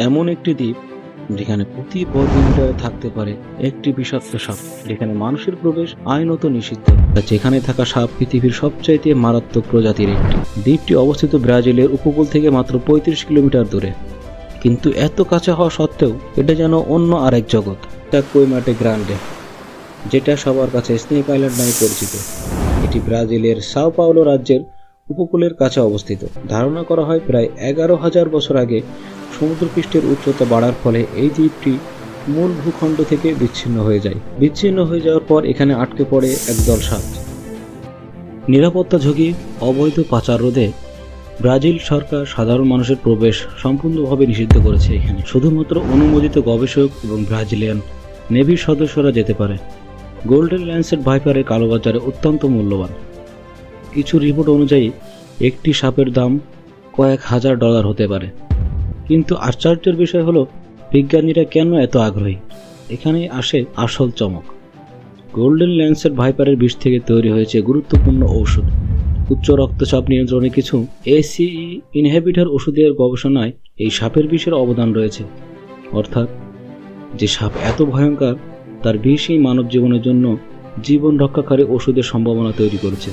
এমন একটি দ্বীপ যেখানে প্রতি বর্গ মিটারে থাকতে পারে একটি বিষাক্ত সাপ, যেখানে মানুষের প্রবেশ আইনত নিষিদ্ধ। যেখানে থাকা সাপ পৃথিবীর সবচাইতে মারাত্মক প্রজাতির একটি। দ্বীপটি অবস্থিত ব্রাজিলের উপকূল থেকে মাত্র 35 কিলোমিটার দূরে। কিন্তু এত কাছে হওয়া সত্ত্বেও এটা যেন অন্য আরেক জগৎ। কোয়েমাটে গ্রান্ডে, যেটা সবার কাছে স্নেক আইল্যান্ড নামে পরিচিত। এটি ব্রাজিলের সাও পাওলো রাজ্যের উপকূলের কাছে অবস্থিত। ধারণা করা হয় প্রায় 11,000 বছর আগে সমুদ্রপৃষ্ঠের উচ্চতা বাড়ার ফলে এই দ্বীপটি মূল ভূখণ্ড থেকে বিচ্ছিন্ন হয়ে যায়। বিচ্ছিন্ন হয়ে যাওয়ার পর এখানে আটকে পড়ে একদল সাপ। নিরাপত্তা ঝুঁকি, অবৈধ পাচার রোধে ব্রাজিল সরকার সাধারণ মানুষের প্রবেশ সম্পূর্ণভাবে নিষিদ্ধ করেছে। এখানে শুধুমাত্র অনুমোদিত গবেষক এবং ব্রাজিলিয়ান নেভির সদস্যরা যেতে পারে। গোল্ডেন ল্যান্সেট ভাইপারের কালোবাজারে অত্যন্ত মূল্যবান। কিছু রিপোর্ট অনুযায়ী একটি সাপের দাম কয়েক হাজার ডলার হতে পারে। কিন্তু আশ্চর্যের বিষয় হলো বিজ্ঞানীরা কেন এত আগ্রহী। এখানেই আসে আসল চমক। গোল্ডেন ল্যান্সেট ভাইপারের বিষ থেকে তৈরি হয়েছে গুরুত্বপূর্ণ ঔষধ। উচ্চ রক্তচাপ নিয়ন্ত্রণে কিছু ACE ইনহিবিটর ওষুধের গবেষণায় এই সাপের বিষের অবদান রয়েছে। অর্থাৎ যে সাপ এত ভয়ঙ্কর, তার বিষই মানব জীবনের জন্য জীবন রক্ষাকারী ওষুধের সম্ভাবনা তৈরি করেছে।